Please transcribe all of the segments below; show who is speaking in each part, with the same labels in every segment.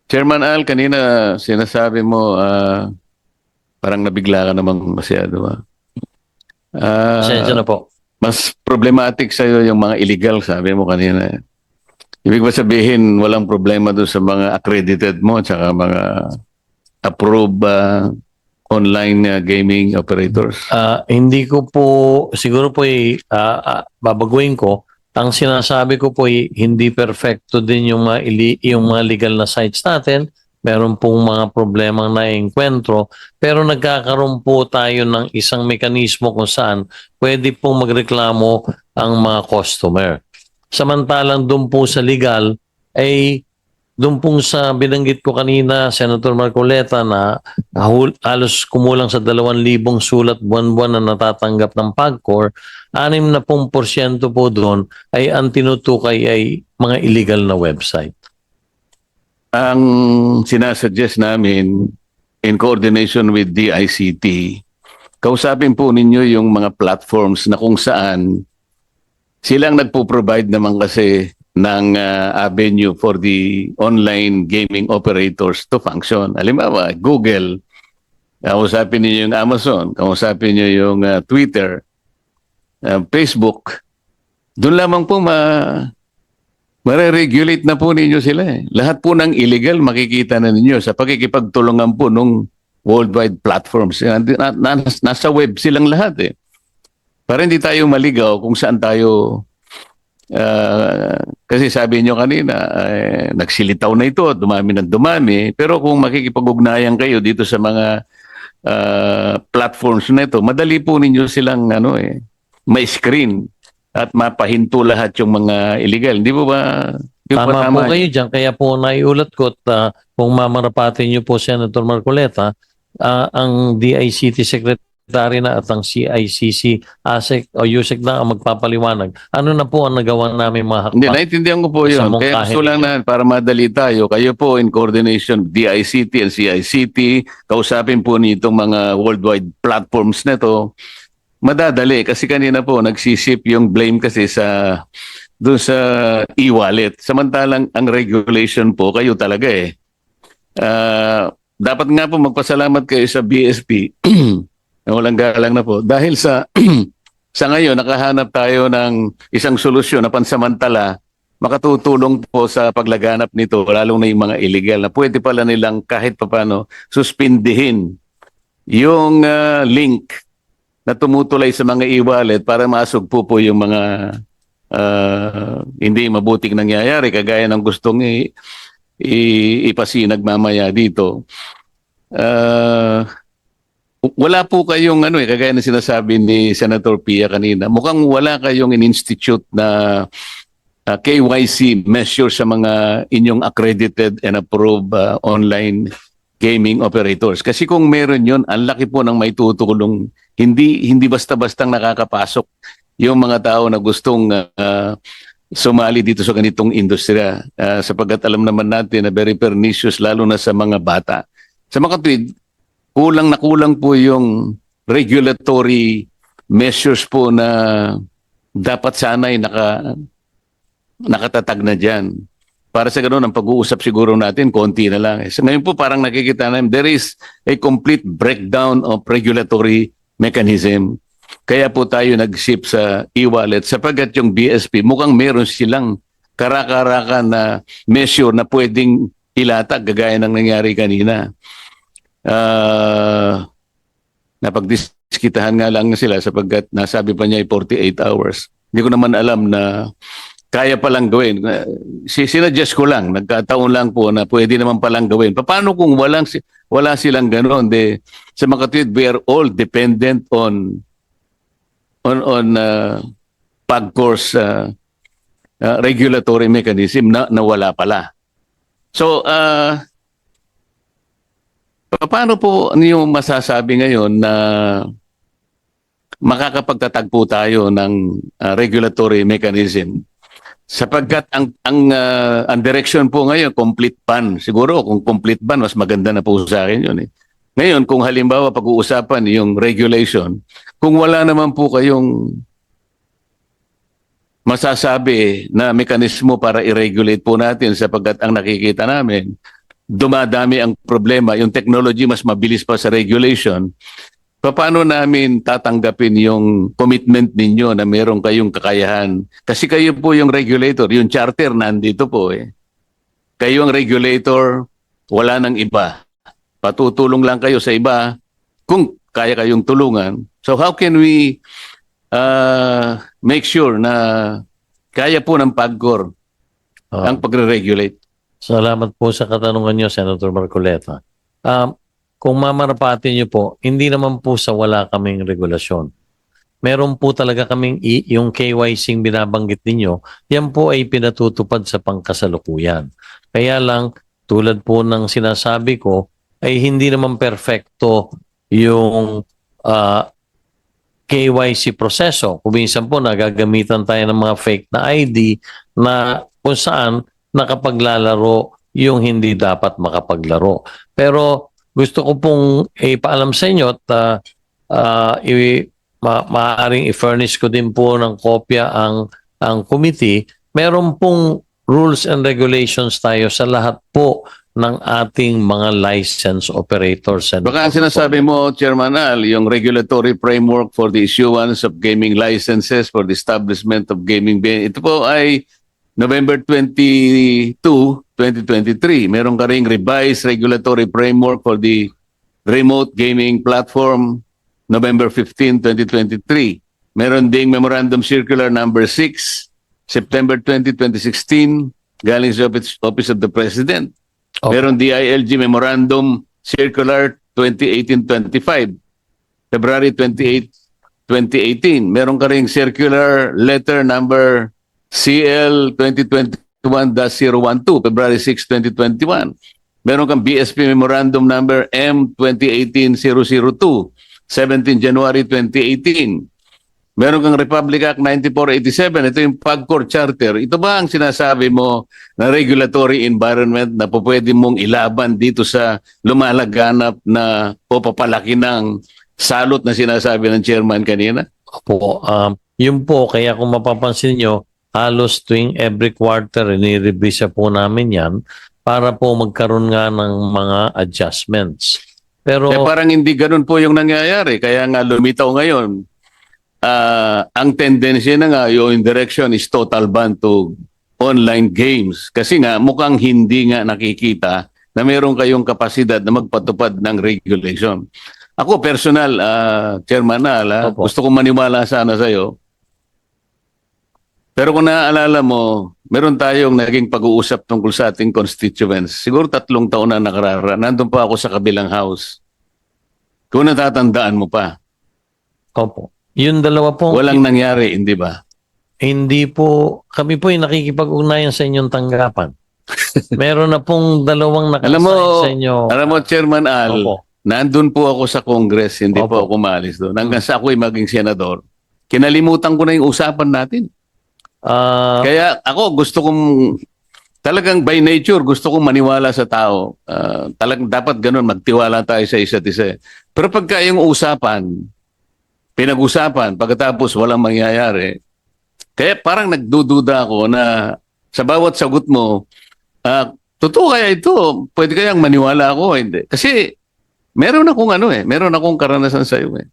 Speaker 1: Chairman Al, kanina sinasabi mo parang nabigla ka namang masyado.
Speaker 2: Pasensya
Speaker 1: Ah,
Speaker 2: na po.
Speaker 1: mas problematic sa'yo yung mga illegal, sabi mo kanina. Ibig ba sabihin walang problema doon sa mga accredited mo tsaka mga approved online gaming operators?
Speaker 2: Hindi ko po, siguro po babaguhin ko. Ang sinasabi ko po hindi perfecto din yung yung mga legal na sites natin. Meron pong mga problemang naiengkwentro. Pero nagkakaroon po tayo ng isang mekanismo kung saan pwede pong magreklamo ang mga customer. Samantalang doon po sa legal, ay doon pong sa binanggit ko kanina, Senator Marcoleta, na halos kumulang sa 2,000 sulat buwan-buwan na natatanggap ng PAGCOR, 60% po doon ay ang tinutukay ay mga illegal na website.
Speaker 1: Ang sinasuggest namin in coordination with DICT, kausapin po ninyo yung mga platforms na kung saan silang nagpo-provide naman kasi ng avenue for the online gaming operators to function. Halimbawa, Google, kausapin niyo yung Amazon, kausapin niyo yung Twitter, Facebook. Doon lamang po mare-regulate na po ninyo sila. Lahat po ng illegal makikita na ninyo sa pagkikipagtulungan po nung worldwide platforms. Nasa web silang lahat Para hindi tayo maligaw kung saan tayo. Kasi sabi nyo kanina, nagsilitaw na ito, dumami ng dumami. Pero kung makikipag-ugnayan kayo dito sa mga platforms na ito, madali po ninyo silang ma-screen at mapahinto lahat yung mga illegal. Hindi po ba? Di po ba
Speaker 2: Tama po
Speaker 1: tama?
Speaker 2: kayo dyan. Kaya po naiulat ko at kung mamarapatin niyo po, Senator Marcoleta, ang DICT Secretary na at ang CICC, ASEC o USEC na ang magpapaliwanag. Ano na po ang nagawa namin mga
Speaker 1: Hindi,
Speaker 2: hakbang
Speaker 1: naintindihan ko po
Speaker 2: sa
Speaker 1: yun. Kaya
Speaker 2: mungkahin
Speaker 1: gusto lang
Speaker 2: ninyo?
Speaker 1: na para madali tayo, kayo po in coordination DICT and CICT, kausapin po nitong mga worldwide platforms na to. Madadali kasi kanina po nagsisip yung blame kasi doon sa e-wallet. Samantalang ang regulation po kayo talaga dapat nga po magpasalamat kayo sa BSP na walang galang na po dahil sa ngayon nakahanap tayo ng isang solusyon na pansamantala makatutulong po sa paglaganap nito lalong na yung mga illegal na pwede pala nilang kahit papano suspindihin yung link na tumutulay sa mga e-wallet para masugpo po yung mga hindi mabuting nangyayari kagaya ng gustong ipasinag mamaya dito. Wala po kayong kagaya ng sinasabi ni Senator Pia kanina. Mukhang wala kayong in-institute na KYC measure sa mga inyong accredited and approved online gaming operators. Kasi kung meron yun, ang laki po ng maitutulong. Hindi basta-bastang nakakapasok yung mga tao na gustong sumali dito sa ganitong industriya. Sapagkat alam naman natin na very pernicious lalo na sa mga bata. Sa mga kapatid, kulang na kulang po yung regulatory measures po na dapat sana'y nakatatag na dyan. Para sa ganoon, ang pag-uusap siguro natin, konti na lang. So ngayon po parang nakikita namin, there is a complete breakdown of regulatory mechanism. Kaya po tayo nag-ship sa e-wallet sapagkat yung BSP mukhang meron silang karakarakan na measure na pwedeng ilatag gagaya ng nangyari kanina. Napagdiskitahan nga lang sila sapagkat nasabi pa niya ay 48 hours. Hindi ko naman alam na kaya palang gawin. Sinuggest ko lang, nagkataon lang po na pwede naman palang gawin. Paano kung wala silang ganoon? Sa mga kapatid, we are all dependent on PAGCOR's regulatory mechanism na wala pala. So, paano po niyo masasabi ngayon na makakapagtatag po tayo ng regulatory mechanism? Sapagkat ang direction po ngayon, complete ban. Siguro kung complete ban, mas maganda na po sa akin yun Ngayon, kung halimbawa pag-uusapan yung regulation, kung wala naman po kayong masasabi na mekanismo para i-regulate po natin sapagkat ang nakikita namin, dumadami ang problema, yung technology mas mabilis pa sa regulation, paano namin tatanggapin yung commitment ninyo na meron kayong kakayahan? Kasi kayo po yung regulator, yung charter nandito po eh. Kayo ang regulator, wala nang iba. Patutulong lang kayo sa iba kung kaya kayong tulungan. So how can we make sure na kaya po ng PAGCOR ang pagre-regulate?
Speaker 2: Salamat po sa katanungan niyo, Senator Marcoleta. Kung mamarapati niyo po, hindi naman po sa wala kaming regulasyon. Meron po talaga kaming yung KYC binabanggit ninyo, yan po ay pinatutupad sa pangkasalukuyan. Kaya lang, tulad po ng sinasabi ko, ay hindi naman perfecto yung KYC proseso. Kung minsan po nagagamitan tayo ng mga fake na ID na kung saan nakapaglalaro yung hindi dapat makapaglaro. Pero gusto ko pong ipaalam sa inyo at maaaring i-furnish ko din po ng kopya ang committee. Meron pong rules and regulations tayo sa lahat po ng ating mga license operators. And
Speaker 1: Baka ang sinasabi mo, Chairman Al, yung regulatory framework for the issuance of gaming licenses for the establishment of gaming venue. Ito po ay November 22, 2023. Meron ka ring revised regulatory framework for the remote gaming platform November 15, 2023. Meron ding Memorandum Circular number 6, September 20, 2016, galing sa Office of the President.
Speaker 2: Okay.
Speaker 1: Meron DILG Memorandum Circular 2018-25, February 28, 2018. Meron ka ring Circular Letter number CL 2021-012, February 6, 2021. Meron kang BSP Memorandum number M 2018-002, 17 January 2018. Meron kang Republic Act 9487, ito yung PAGCOR Charter. Ito ba ang sinasabi mo na regulatory environment na pwede mong ilaban dito sa lumalaganap na papalaki ng salot na sinasabi ng chairman kanina?
Speaker 2: Opo, yun po, kaya kung mapapansin nyo, halos tuwing every quarter, nire-revisa po namin yan para po magkaroon nga ng mga adjustments. Pero
Speaker 1: Parang hindi ganun po yung nangyayari. Kaya nga lumitaw ngayon, ang tendency na nga yung direction is total ban to online games. Kasi nga mukhang hindi nga nakikita na meron kayong kapasidad na magpatupad ng regulation. Ako personal, Chairman Al, gusto kong maniwala sana sa'yo. Pero kung naaalala mo, meron tayong naging pag-uusap tungkol sa ating constituents. Siguro 3 taon na nakararaan. Nandun pa ako sa kabilang house. Kung natatandaan mo pa.
Speaker 2: opo, yung dalawa po,
Speaker 1: Walang nangyari, hindi ba?
Speaker 2: hindi po, kami po yung nakikipag-ugnayan sa inyong tanggapan. Meron na pong dalawang nakasign sa inyo.
Speaker 1: Alam mo, Chairman Al,
Speaker 2: Opo.
Speaker 1: nandun po ako sa Congress, hindi po
Speaker 2: Opo.
Speaker 1: ako umalis doon. Hanggang sa ako'y maging senador. Kinalimutan ko na yung usapan natin. Kaya ako gusto kong, talagang by nature, gusto kong maniwala sa tao. Talagang dapat ganun, magtiwala tayo sa isa't isa. Pero pagka yung usapan, pinag-usapan, pagkatapos walang mangyayari, kaya parang nagdududa ako na sa bawat sagot mo, totoo kaya ito? Pwede kayang maniwala ako? Hindi. Kasi meron akong karanasan sa iyo eh.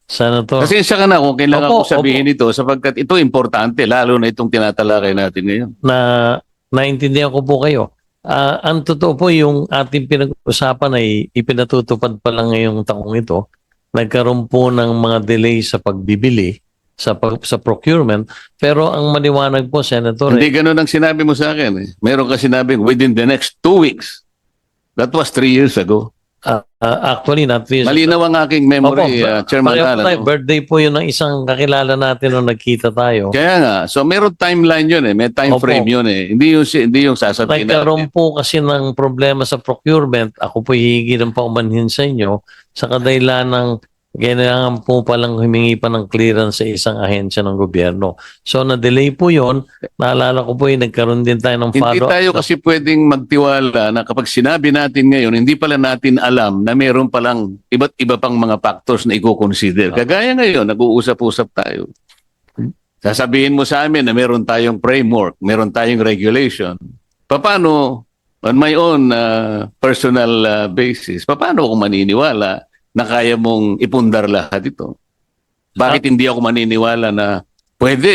Speaker 2: Senator,
Speaker 1: Kasi siya ka na kung kailangan
Speaker 2: Opo,
Speaker 1: ko sabihin ito sapagkat ito importante, lalo na itong tinatalakay natin ngayon.
Speaker 2: naintindihan ko po kayo. Ang totoo po, yung ating pinag-usapan ay ipinatutupad pa lang ngayong taong ito. Nagkaroon po ng mga delay sa pagbibili, sa procurement. Pero ang maliwanag po, Senator,
Speaker 1: Hindi ganun ang sinabi mo sa akin eh. Meron ka sinabing within the next 2 weeks. That was 3 years ago.
Speaker 2: actually not this.
Speaker 1: Malinaw ang aking memory, Chairman
Speaker 2: pareho
Speaker 1: Alan.
Speaker 2: tayo. Birthday po yun ng isang kakilala natin nung nagkita tayo.
Speaker 1: Kaya nga, so meron timeline yun eh, may time
Speaker 2: Opo.
Speaker 1: frame yun eh. Hindi yung sasabihin
Speaker 2: Nagkaroon
Speaker 1: natin.
Speaker 2: po kasi ng problema sa procurement. Ako po hihingi ng paumanhin sa inyo sa kadahilan ng kailangan po palang humingi pa ng clearance sa isang ahensya ng gobyerno. So na-delay po yon. Naalala ko po nagkaroon din tayo ng
Speaker 1: Hindi
Speaker 2: follow-up.
Speaker 1: tayo kasi pwedeng magtiwala na kapag sinabi natin ngayon, hindi pala natin alam na meron palang iba't iba pang mga factors na i-consider. Kagaya ngayon, nag-uusap-usap tayo. Sasabihin mo sa amin na meron tayong framework, meron tayong regulation. Paano on my own personal basis, paano ako maniniwala na kaya mong ipundar lahat ito? Bakit hindi ako maniniwala na pwede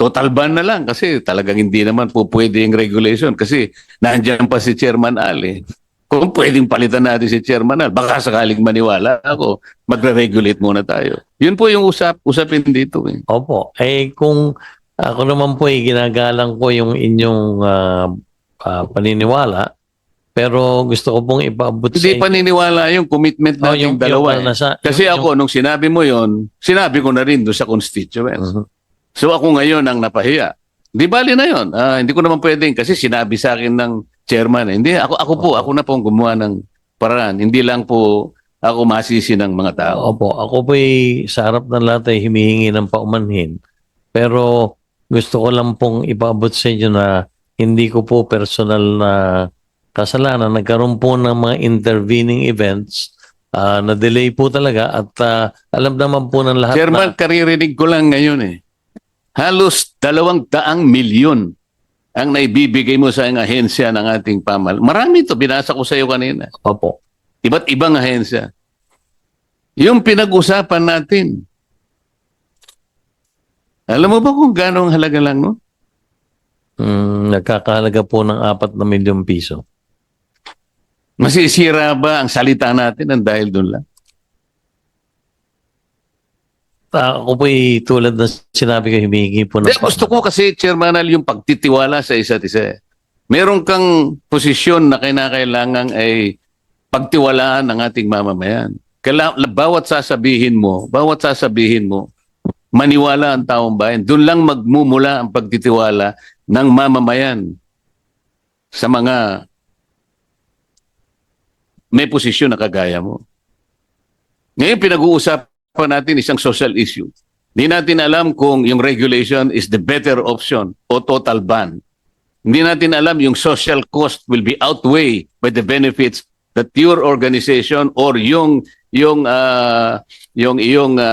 Speaker 1: total ban na lang kasi talagang hindi naman po pwede yung regulation kasi nandiyan pa si Chairman Ali. Kung pwedeng palitan natin si Chairman Ali, baka sakaling maniwala ako, magre-regulate muna tayo. Yun po yung usapin dito. Eh.
Speaker 2: Opo. Kung ako naman po ginagalang ko yung inyong paniniwala, pero gusto ko pong ipaabot sa
Speaker 1: Hindi paniniwala yung commitment nating dalawa. Kasi ako, nung sinabi mo yon, sinabi ko na rin doon sa constituents. So ako ngayon ang napahiya. Di bali na yon. Hindi ko naman pwedeng kasi sinabi sa akin ng chairman. Hindi, ako na po ang gumawa ng paraan. Hindi lang po ako masisi ng mga tao.
Speaker 2: Opo, ako po sa harap ng lahat ay humihingi ng paumanhin. Pero gusto ko lang pong ipaabot sa inyo na hindi ko po personal na kasalanan. Nagkaroon po ng mga intervening events na delay po talaga at alam naman po ng lahat
Speaker 1: Chairman, karirinig ko lang ngayon eh. Halos 200 milyon ang naibibigay mo sa ahensya ng ating Marami ito, binasa ko sa iyo kanina.
Speaker 2: Opo.
Speaker 1: Iba't ibang ahensya. Yung pinag-usapan natin, alam mo ba kung gano'ng halaga lang, no?
Speaker 2: Nagkakahalaga po ng 4 na milyong piso.
Speaker 1: Masisira ba ang salita natin ng dahil doon lang?
Speaker 2: Ako po tulad na sinabi ko, humihingi po ng...
Speaker 1: Gusto ko kasi, Chairman, yung pagtitiwala sa isa't isa. Meron kang posisyon na kinakailangan ay pagtiwalaan ng ating mamamayan. Bawat sasabihin mo, maniwala ang taong bayan. Doon lang magmumula ang pagtitiwala ng mamamayan sa mga may posisyon na kagaya mo. Ngayon, pinag-uusapan natin isang social issue. Hindi natin alam kung yung regulation is the better option o total ban. Hindi natin alam yung social cost will be outweighed by the benefits that your organization or yung iyong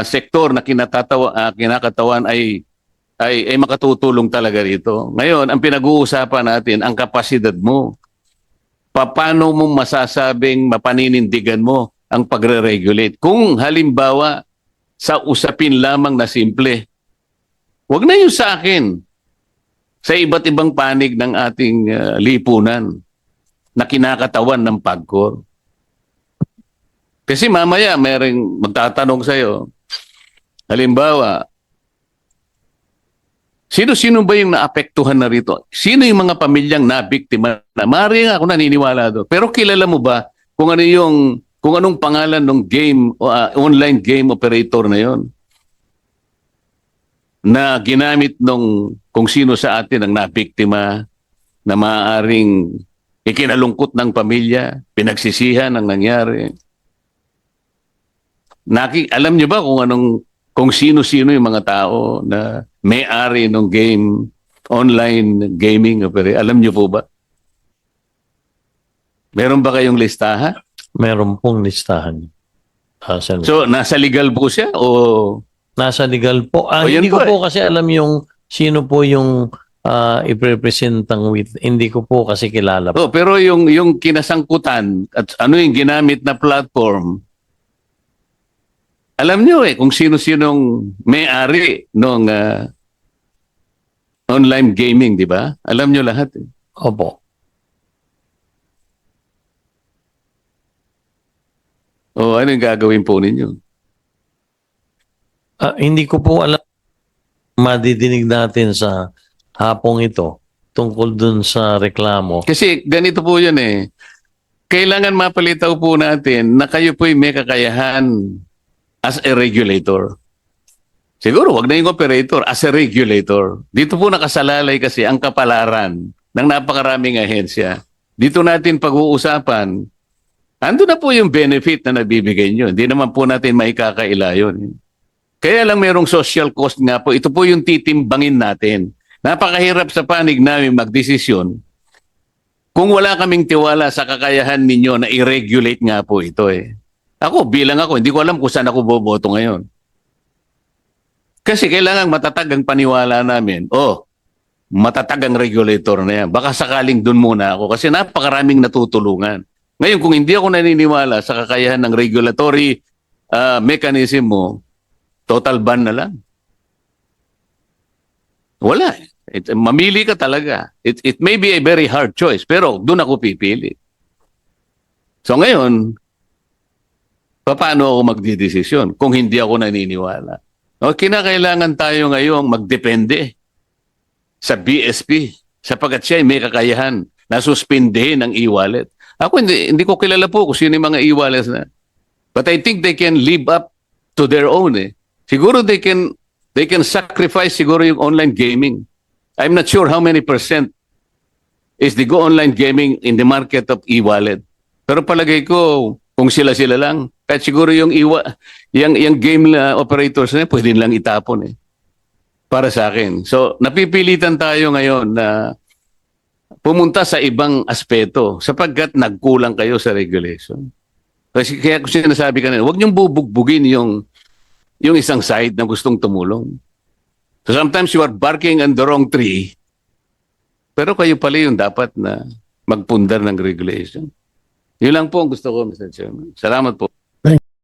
Speaker 1: sektor na kinakatawan ay makatutulong talaga rito. Ngayon, ang pinag-uusapan natin, ang kapasidad mo. Paano mo masasabing mapaninindigan mo ang pagre-regulate? Kung halimbawa, sa usapin lamang na simple, wag na yung sa akin, sa iba't ibang panig ng ating lipunan na kinakatawan ng PAGCOR. Kasi mamaya merong magtatanong sa'yo, halimbawa, sino-sino ba yung naapektuhan na rito? Sino yung mga pamilyang nabiktima na? Maaaring ako naniniwala doon. Pero kilala mo ba kung anong pangalan ng game online game operator na yon? Na ginamit kung sino sa atin ang nabiktima na maaaring ikinalungkot ng pamilya, pinagsisihan ang nangyari. Alam niyo ba kung sino-sino yung mga tao na may-ari ng game, online gaming operator? Alam niyo po ba? Meron ba kayong listahan?
Speaker 2: Meron pong listahan.
Speaker 1: So, nasa legal po siya o...
Speaker 2: Nasa legal po. Hindi ko po kasi alam yung sino po yung i-representang with. Hindi ko po kasi kilala po.
Speaker 1: Pero yung kinasangkutan at ano yung ginamit na platform, alam nyo kung sino-sinong may-ari ng online gaming, di ba? Alam nyo lahat.
Speaker 2: Opo.
Speaker 1: Ano yung gagawin po ninyo?
Speaker 2: Hindi ko po alam madidinig natin sa hapong ito tungkol dun sa reklamo.
Speaker 1: Kasi ganito po yan Kailangan mapalitaw po natin na kayo po'y may kakayahan as a regulator. Siguro, wag na yung operator, as a regulator. Dito po nakasalalay kasi ang kapalaran ng napakaraming ahensya. Dito natin pag-uusapan, ando na po yung benefit na nabibigay nyo. Hindi naman po natin maikakaila yun. Kaya lang merong social cost nga po. Ito po yung titimbangin natin. Napakahirap sa panig namin magdesisyon kung wala kaming tiwala sa kakayahan ninyo na i-regulate nga po ito Ako, hindi ko alam kung saan ako boboto ngayon. Kasi kailangan matatag ang paniwala namin. matatag ang regulator na yan. Baka sakaling dun muna ako kasi napakaraming natutulungan. Ngayon, kung hindi ako naniniwala sa kakayahan ng regulatory mechanism mo, total ban na lang. Wala. Mamili ka talaga. It may be a very hard choice, pero doon ako pipili. So ngayon, paano ako magdidesisyon kung hindi ako naniniwala? O, kinakailangan tayo ngayong magdepende sa BSP sapagkat siya ay may kakayahan na suspindihin ang e-wallet. Ako hindi ko kilala po kung sino yung mga e-wallets na. But I think they can live up to their own. Siguro they can sacrifice siguro yung online gaming. I'm not sure how many percent is the go online gaming in the market of e-wallet. Pero palagay ko kung sila-sila lang, kahit siguro yung game operators na pwede lang itapon para sa akin. So napipilitan tayo ngayon na pumunta sa ibang aspeto sapagkat nagkulang kayo sa regulation. Kasi kaya ko sinasabi kanina, huwag niyong bubugbugin yung isang side na gustong tumulong. So sometimes you are barking on the wrong tree, pero kayo pala yung dapat na magpundar ng regulation. Yun lang po ang gusto ko, Mr. Chairman. Salamat po.